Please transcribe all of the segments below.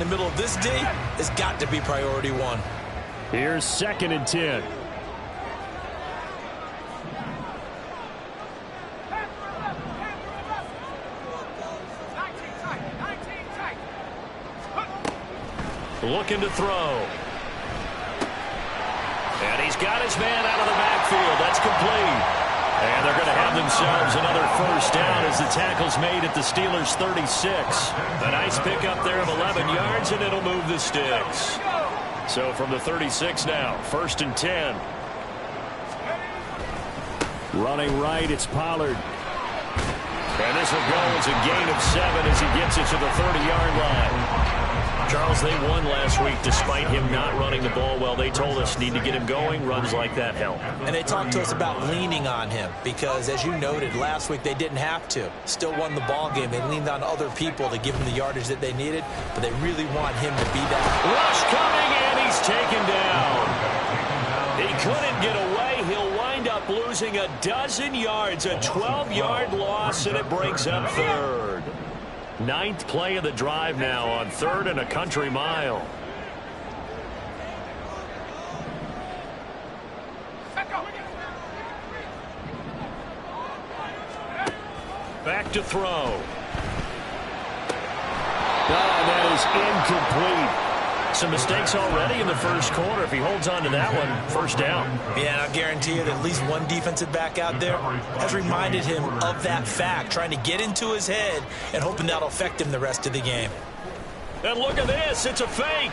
the middle of this D has got to be priority one. Here's 2nd and 10. Looking to throw. And he's got his man out of the backfield. That's complete. And they're going to have themselves another first down as the tackle's made at the Steelers' 36. A nice pickup there of 11 yards, and it'll move the sticks. So from the 36 now, 1st and 10. Running right, it's Pollard. And this will go as a gain of 7 as he gets it to the 30-yard line. Charles, they won last week despite him not running the ball well. They told us need to get him going. Runs like that help. And they talked to us about leaning on him because, as you noted, last week they didn't have to. Still won the ball game. They leaned on other people to give him the yardage that they needed, but they really want him to be that. Rush coming, and he's taken down. He couldn't get away. He'll wind up losing a dozen yards, a 12-yard loss, and it brings up 3rd. 9th play of the drive now on 3rd and a country mile. Back to throw. That is incomplete. Some mistakes already in the first quarter. If he holds on to that one, first down. Yeah, and I'll guarantee you that at least one defensive back out there has reminded him of that fact, trying to get into his head and hoping that'll affect him the rest of the game. And look at this. It's a fake.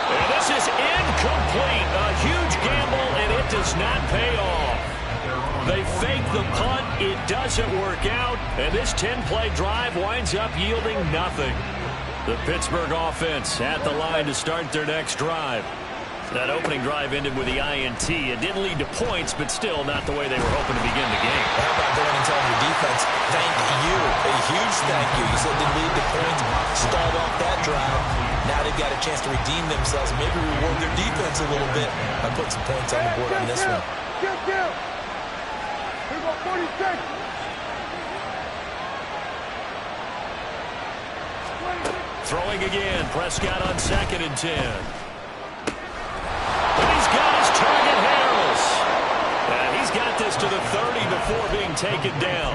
And this is incomplete. A huge gamble, and it does not pay off. They fake the punt. It doesn't work out. And this 10-play drive winds up yielding nothing. The Pittsburgh offense at the line to start their next drive. That opening drive ended with the INT. It didn't lead to points, but still not the way they were hoping to begin the game. How about going and telling your defense, thank you, a huge thank you. You said it didn't lead to points, stalled off that drive. Now they've got a chance to redeem themselves, maybe reward their defense a little bit by putting some points on the board on this one. Get down. Here go 46. Throwing again, Prescott on 2nd and 10. And he's got his target, Harris. And he's got this to the 30 before being taken down.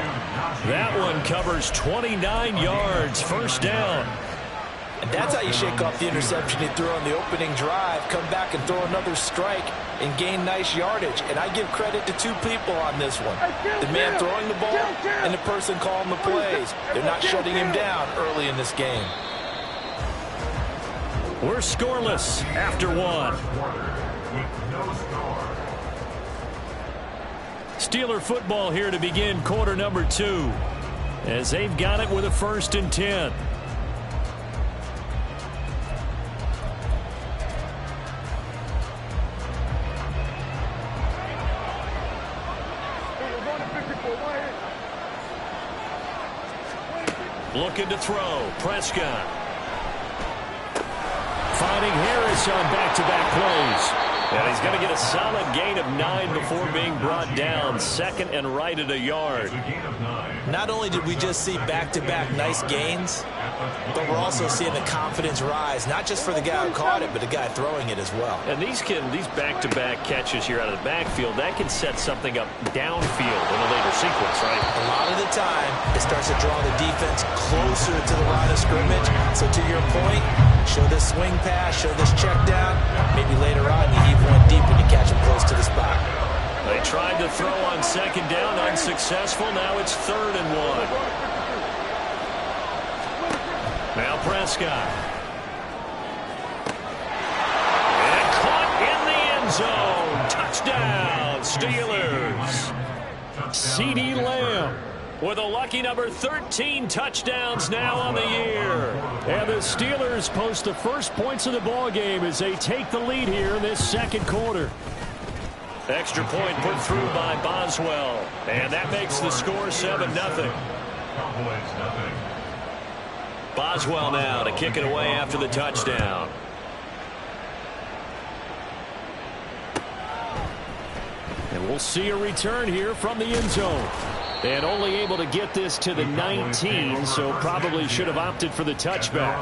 That one covers 29 yards, first down. And that's how you shake off the interception he threw on the opening drive, come back and throw another strike and gain nice yardage. And I give credit to 2 people on this one. The man throwing the ball and the person calling the plays. They're not shutting him down early in this game. We're scoreless after 1. Steeler football here to begin quarter number 2 as they've got it with a 1st and 10. Looking to throw. Prescott. Finding Harris on back-to-back plays. And he's going to get a solid gain of 9 before being brought down. 2nd and right at a yard. Not only did we just see back-to-back nice gains, but we're also seeing the confidence rise, not just for the guy who caught it, but the guy throwing it as well. And these back-to-back catches here out of the backfield, that can set something up downfield in a later sequence, right? A lot of the time, it starts to draw the defense closer to the line of scrimmage. So to your point, show this swing pass, show this check down. Maybe later on, you even went deep and you catch him close to the spot. They tried to throw on 2nd down, unsuccessful. Now it's 3rd and 1. Now Prescott. And caught in the end zone. Touchdown, Steelers. CeeDee Lamb with a lucky number 13 touchdowns now on the year. And the Steelers post the first points of the ball game as they take the lead here in this 2nd quarter. Extra point put through by Boswell. And that makes the score 7-0. Boswell now to kick it away after the touchdown. And we'll see a return here from the end zone. And only able to get this to the 19, so probably should have opted for the touchback.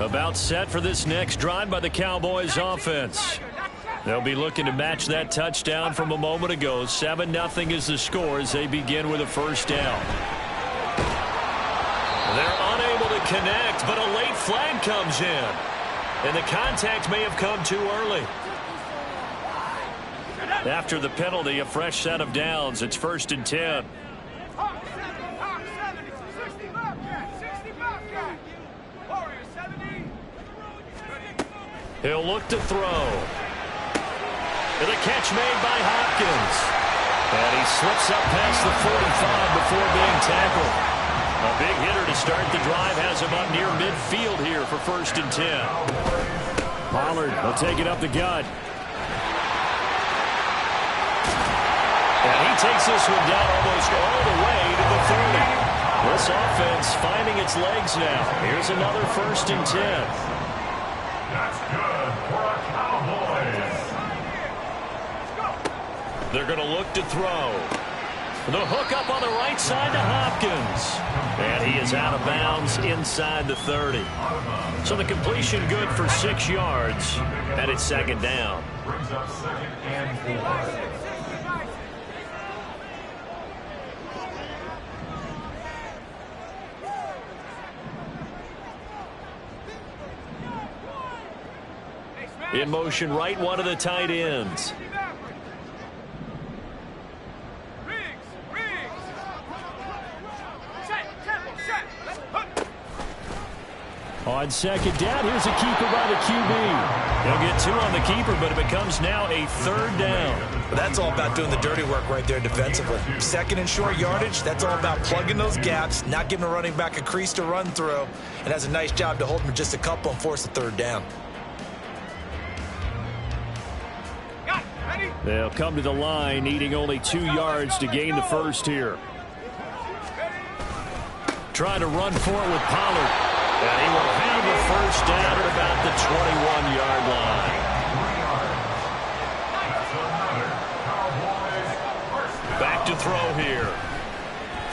About set for this next drive by the Cowboys offense. They'll be looking to match that touchdown from a moment ago. 7-0 is the score as they begin with a first down. They're unable to connect, but a late flag comes in. And the contact may have come too early. After the penalty, a fresh set of downs. It's 1st and 10. He'll look to throw. And a catch made by Hopkins. And he slips up past the 45 before being tackled. A big hitter to start the drive has him up near midfield here for 1st and 10. Pollard will take it up the gut. And he takes this one down almost all the way to the 30. This offense finding its legs now. Here's another 1st and 10. That's good for a Cowboys. They're going to look to throw. The hook up on the right side to Hopkins. And he is out of bounds inside the 30. So the completion good for 6 yards. And it's 2nd down. Brings up 2nd and 4. In motion, right one of the tight ends. On 2nd down, here's a keeper by the QB. He'll get 2 on the keeper, but it becomes now a 3rd down. But that's all about doing the dirty work right there defensively. 2nd and short yardage, that's all about plugging those gaps, not giving a running back a crease to run through, and has a nice job to hold him just a couple and force a 3rd down. They'll come to the line, needing only 2 yards to gain the first here. Trying to run for it with Pollard. And he will have the first down at about the 21-yard line. Back to throw here.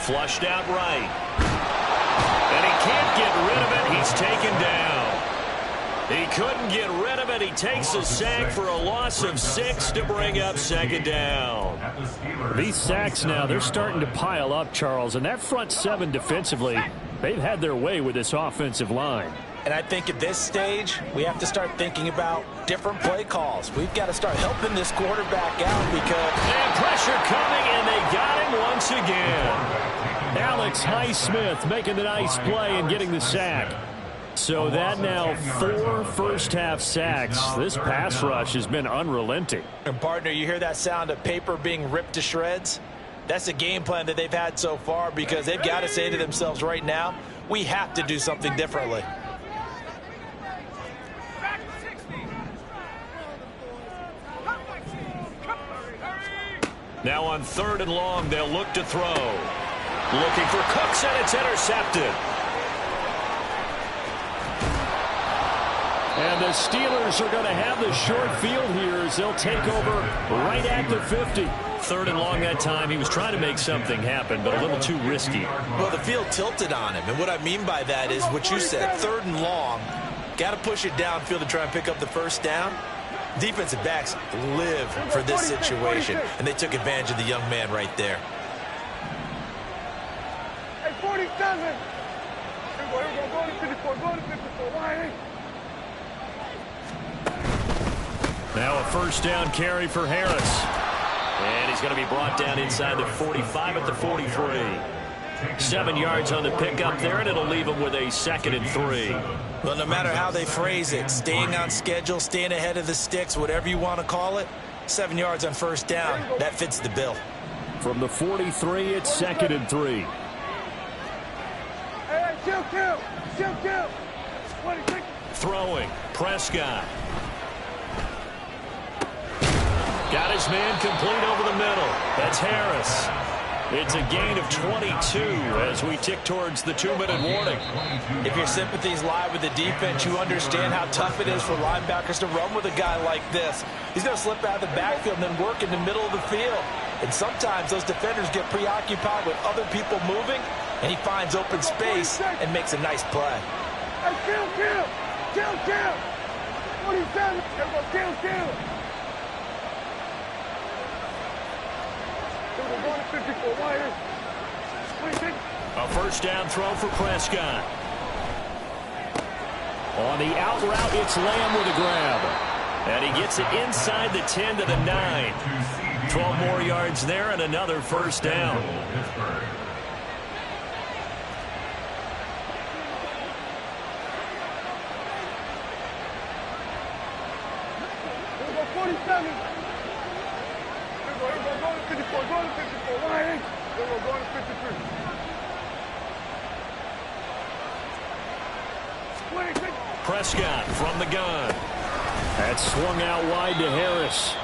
Flushed out right. And he can't get rid of it. He's taken down. He couldn't get rid of it. He takes a sack for a loss of 6 to bring up 2nd down. These sacks now, they're starting to pile up, Charles. And that front 7 defensively, they've had their way with this offensive line. And I think at this stage, we have to start thinking about different play calls. We've got to start helping this quarterback out because... And pressure coming, and they got him once again. Alex Highsmith making the nice play and getting the sack. So that now 4 first-half sacks. This pass rush has been unrelenting. And, partner, you hear that sound of paper being ripped to shreds? That's the game plan that they've had so far because they've got to say to themselves right now, we have to do something differently. Now on 3rd and long, they'll look to throw. Looking for Cooks, and it's intercepted. And the Steelers are going to have the short field here as they'll take over right at the 50. 3rd and long that time. He was trying to make something happen, but a little too risky. Well, the field tilted on him, and what I mean by that is what you said, 3rd and long, got to push it downfield to try and pick up the first down. Defensive backs live for this situation, and they took advantage of the young man right there. Hey, 47! Go to 54, go to 54, why? Now a first down carry for Harris. And he's going to be brought down inside the 45 at the 43. 7 yards on the pickup there, and it'll leave him with a 2nd and 3. Well, no matter how they phrase it, staying on schedule, staying ahead of the sticks, whatever you want to call it, 7 yards on first down, that fits the bill. From the 43, it's 2nd and 3. Hey, chill. Throwing, Prescott. Got his man complete over the middle. That's Harris. It's a gain of 22 as we tick towards the 2-minute warning. If your sympathies lie with the defense, you understand how tough it is for linebackers to run with a guy like this. He's going to slip out of the backfield and then work in the middle of the field. And sometimes those defenders get preoccupied with other people moving, and he finds open space and makes a nice play. Hey, kill. 47. Kill. We're going to 54 wide. A first down throw for Prescott. On the out route, it's Lamb with a grab. And he gets it inside the 10 to the 9. 12 more yards there and another first down. We're going 47. We're going to 54. Going to 54 wide. Then we're going to 53. Prescott from the gun. That's swung out wide to Harris.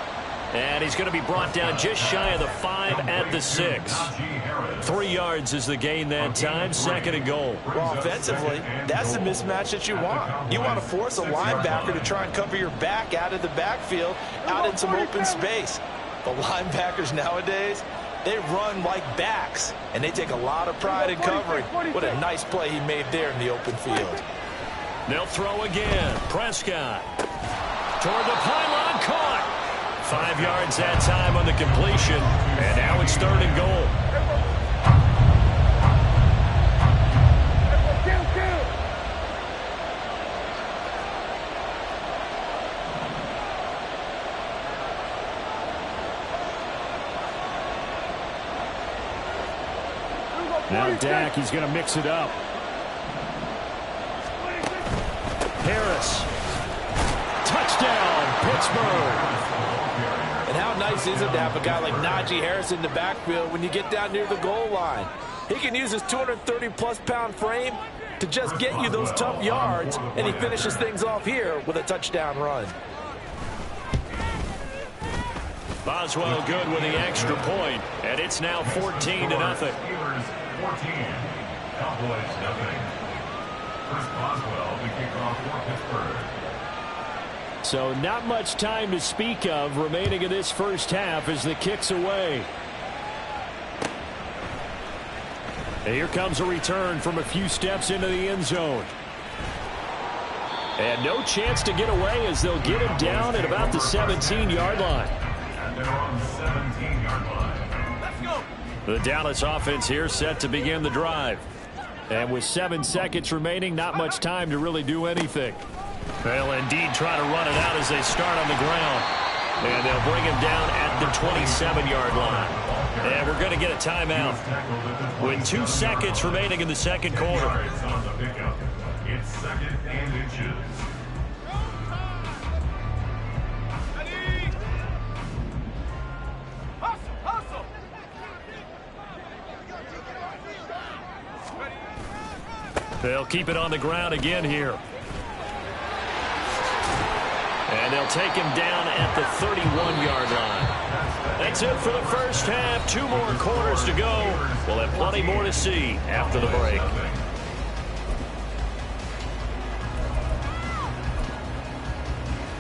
And he's going to be brought down just shy of the 5 at the 6. 3 yards is the gain that time. 2nd and goal. Well, offensively, that's the mismatch that you want. You want to force a linebacker to try and cover your back out of the backfield, out in some open space. The linebackers nowadays, they run like backs, and they take a lot of pride in covering. What a nice play he made there in the open field. They'll throw again. Prescott toward the pylon, caught. 5 yards that time on the completion, and now it's 3rd and goal. Kill. Now Dak, he's going to mix it up. Harris. Touchdown, Pittsburgh. And how nice is it to have a guy like Najee Harris in the backfield when you get down near the goal line? He can use his 230-plus pound frame to just get you those tough yards, and he finishes things off here with a touchdown run. Boswell good with the extra point, and it's now 14-0. Steelers 14, Cowboys nothing. First Boswell to kick off for Pittsburgh. So not much time to speak of remaining in this first half as the kick's away. And here comes a return from a few steps into the end zone. And no chance to get away as they'll get him down at about the 17-yard line. And they're on the 17-yard line. Let's go. The Dallas offense here set to begin the drive. And with 7 seconds remaining, not much time to really do anything. They'll indeed try to run it out as they start on the ground. And they'll bring him down at the 27-yard line. And we're going to get a timeout with 2 seconds remaining in the second quarter. On the pickup. It's 2nd and inches. They'll keep it on the ground again here. And they'll take him down at the 31-yard line. That's it for the first half. 2 more quarters to go. We'll have plenty more to see after the break.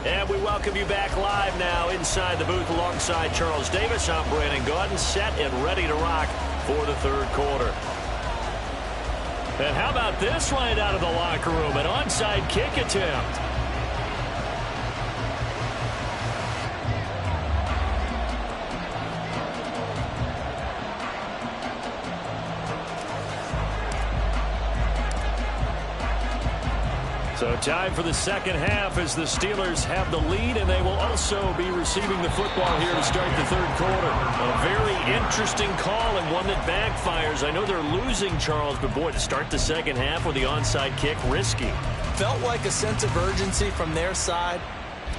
And we welcome you back live now inside the booth alongside Charles Davis. I'm Brandon Gaudin, set and ready to rock for the third quarter. And how about this right out of the locker room? An onside kick attempt. So time for the second half as the Steelers have the lead, and they will also be receiving the football here to start the third quarter. A very interesting call and one that backfires. I know they're losing, Charles, but boy, to start the second half with the onside kick, risky. Felt like a sense of urgency from their side,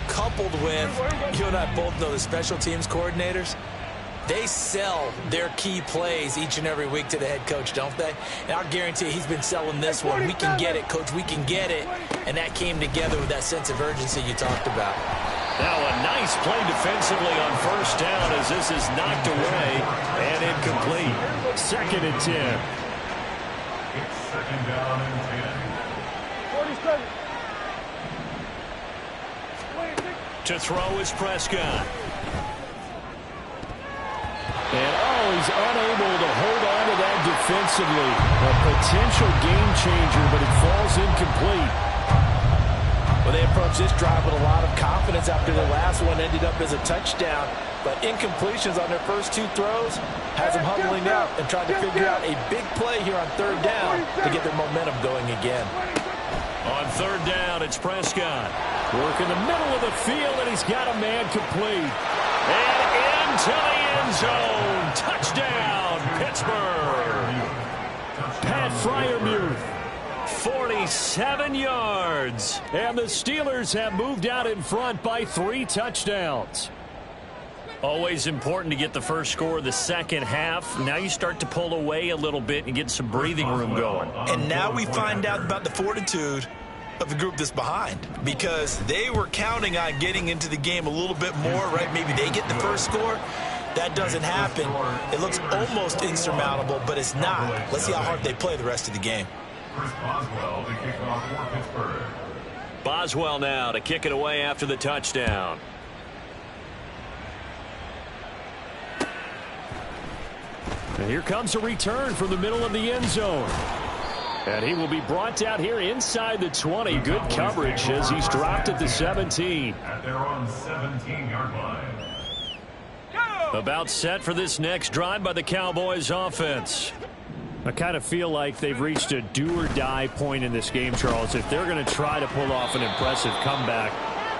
coupled with, you and I both know the special teams coordinators, they sell their key plays each and every week to the head coach, don't they? And I'll guarantee you he's been selling this one. We can get it, coach. We can get it. And that came together with that sense of urgency you talked about. Now a nice play defensively on first down as this is knocked away and incomplete. 2nd and 10. It's 2nd down and 10. 47. To throw is Prescott. And he's unable to hold on to that defensively. A potential game changer, but it falls incomplete. Well, they approached this drive with a lot of confidence after the last one ended up as a touchdown. But incompletions on their first 2 throws has them huddling up and trying to figure out a big play here on 3rd down to get their momentum going again. On 3rd down, it's Prescott. Work in the middle of the field, and he's got a man complete. And into the end zone. Touchdown, Pittsburgh. Pat Freiermuth. 47 yards. And the Steelers have moved out in front by 3 touchdowns. Always important to get the first score of the second half. Now you start to pull away a little bit and get some breathing room going. And now we find out about the fortitude of the group that's behind, because they were counting on getting into the game a little bit more, right? Maybe they get the first score. That doesn't happen. It looks almost insurmountable, but it's not. Let's see how hard they play the rest of the game. Chris Boswell to kick off for Pittsburgh. Boswell now to kick it away after the touchdown. And here comes a return from the middle of the end zone. And he will be brought down here inside the 20. Good coverage as he's dropped at the 17. At their own 17-yard line. About set for this next drive by the Cowboys offense. I kind of feel like they've reached a do-or-die point in this game, Charles. If they're going to try to pull off an impressive comeback,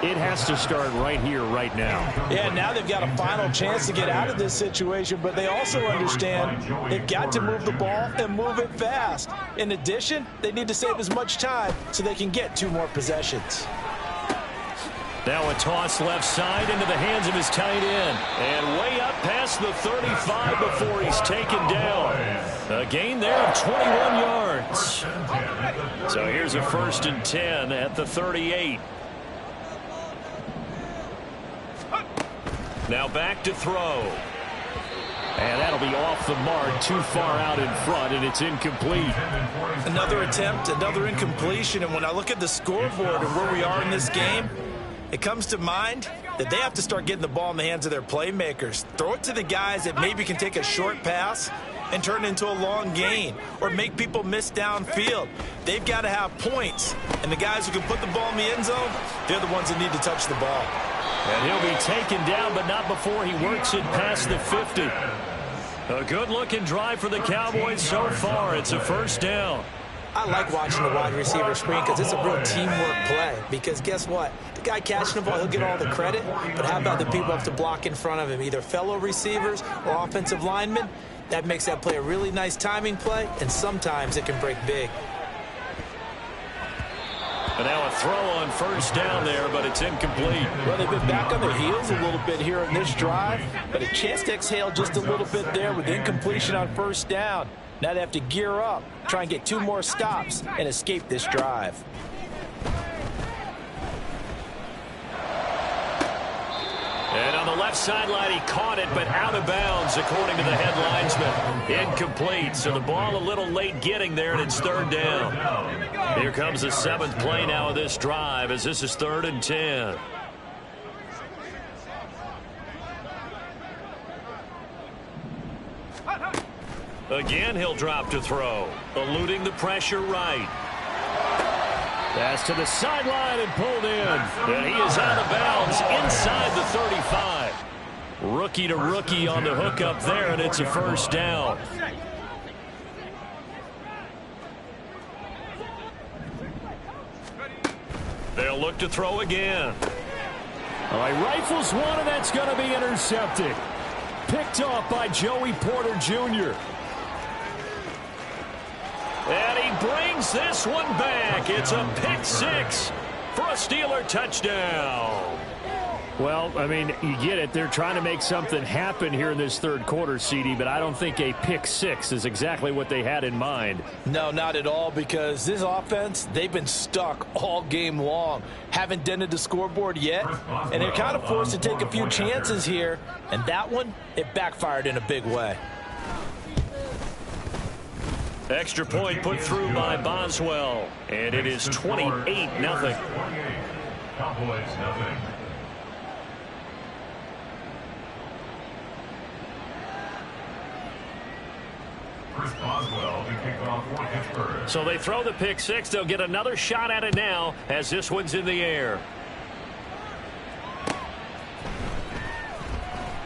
it has to start right here, right now. Yeah, now they've got a final chance to get out of this situation, but they also understand they've got to move the ball and move it fast. In addition, they need to save as much time so they can get 2 more possessions. Now a toss left side into the hands of his tight end. And way up past the 35 before he's taken down. A gain there of 21 yards. So here's a 1st and 10 at the 38. Now back to throw. And that'll be off the mark, too far out in front, and it's incomplete. Another attempt, another incompletion, and when I look at the scoreboard and where we are in this game, it comes to mind that they have to start getting the ball in the hands of their playmakers. Throw it to the guys that maybe can take a short pass and turn it into a long gain or make people miss downfield. They've got to have points, and the guys who can put the ball in the end zone, they're the ones that need to touch the ball. And he'll be taken down, but not before he works it past the 50. A good-looking drive for the Cowboys so far. It's a 1st down. I like watching the wide receiver screen because it's a real teamwork play. Because guess what? The guy catching the ball, he'll get all the credit. But how about the people up to block in front of him, either fellow receivers or offensive linemen? That makes that play a really nice timing play, and sometimes it can break big. And now a throw on 1st down there, but it's incomplete. Well, they've been back on their heels a little bit here in this drive, but a chance to exhale just a little bit there with incompletion on 1st down. Now they have to gear up, try and get 2 more stops, and escape this drive. And on the left sideline, he caught it, but out of bounds, according to the head linesman. Incomplete, so the ball a little late getting there, and it's 3rd down. Here comes the 7th play now of this drive, as this is 3rd and 10. Again, he'll drop to throw, eluding the pressure right. Pass to the sideline and pulled in. And he is out of bounds inside the 35. Rookie to rookie on the hook up there, and it's a 1st down. They'll look to throw again. All right, rifles one, and that's going to be intercepted. Picked off by Joey Porter Jr. And he brings this one back. It's a pick 6 for a Steeler touchdown. Well, I mean, you get it. They're trying to make something happen here in this third quarter, CD, but I don't think a pick six is exactly what they had in mind. No, not at all, because this offense, they've been stuck all game long. Haven't dented the scoreboard yet, and they're kind of forced to take a few chances here, and that one, it backfired in a big way. Extra point put through by Boswell, and it is 28-0. Cowboys nothing. Boswell to kick off for Pittsburgh. So they throw the pick six. They'll get another shot at it now as this one's in the air.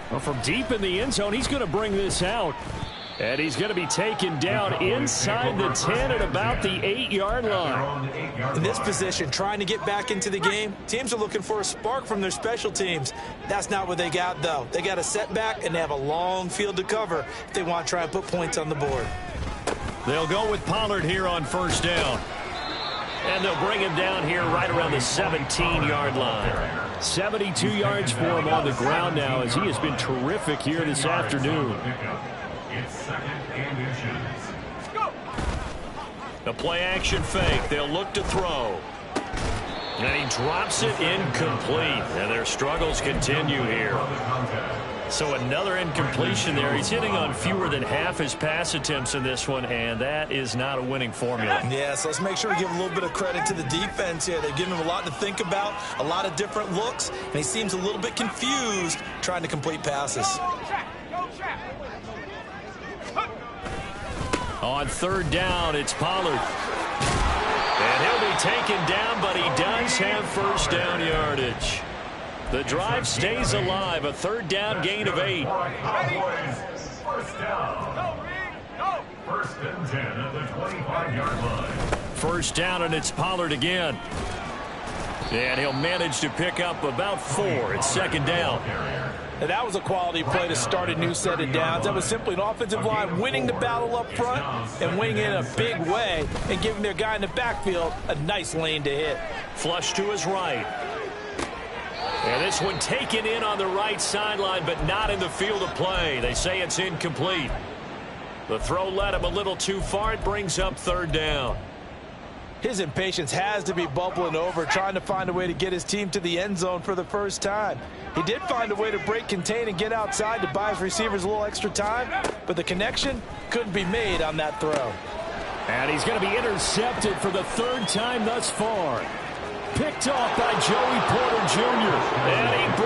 Well, from deep in the end zone, he's going to bring this out. And he's going to be taken down inside the 10 at about the 8-yard line. In this position, trying to get back into the game, teams are looking for a spark from their special teams. That's not what they got, though. They got a setback, and they have a long field to cover if they want to try and put points on the board. They'll go with Pollard here on first down. And they'll bring him down here right around the 17-yard line. 72 yards for him on the ground now as he has been terrific here this afternoon. It's second and inches. The play action fake. They'll look to throw. And he drops it incomplete. And their struggles continue here. So another incompletion there. He's hitting on fewer than half his pass attempts in this one, and that is not a winning formula. Yeah, so let's make sure we give a little bit of credit to the defense here. They've given him a lot to think about, a lot of different looks, and he seems a little bit confused trying to complete passes. On third down, it's Pollard. And he'll be taken down, but he does have first down yardage. The drive stays alive. A third down gain of 8. First down. First and 10 at the 25-yard line. First down, and it's Pollard again. And he'll manage to pick up about 4. It's second down. And that was a quality play to start a new set of downs. That was simply an offensive line winning the battle up front and winning it in a big way and giving their guy in the backfield a nice lane to hit. Flush to his right. And this one taken in on the right sideline, but not in the field of play. They say it's incomplete. The throw led him a little too far. It brings up third down. His impatience has to be bubbling over, trying to find a way to get his team to the end zone for the first time. He did find a way to break contain and get outside to buy his receivers a little extra time, but the connection couldn't be made on that throw. And he's going to be intercepted for the third time thus far. Picked off by Joey Porter Jr. And he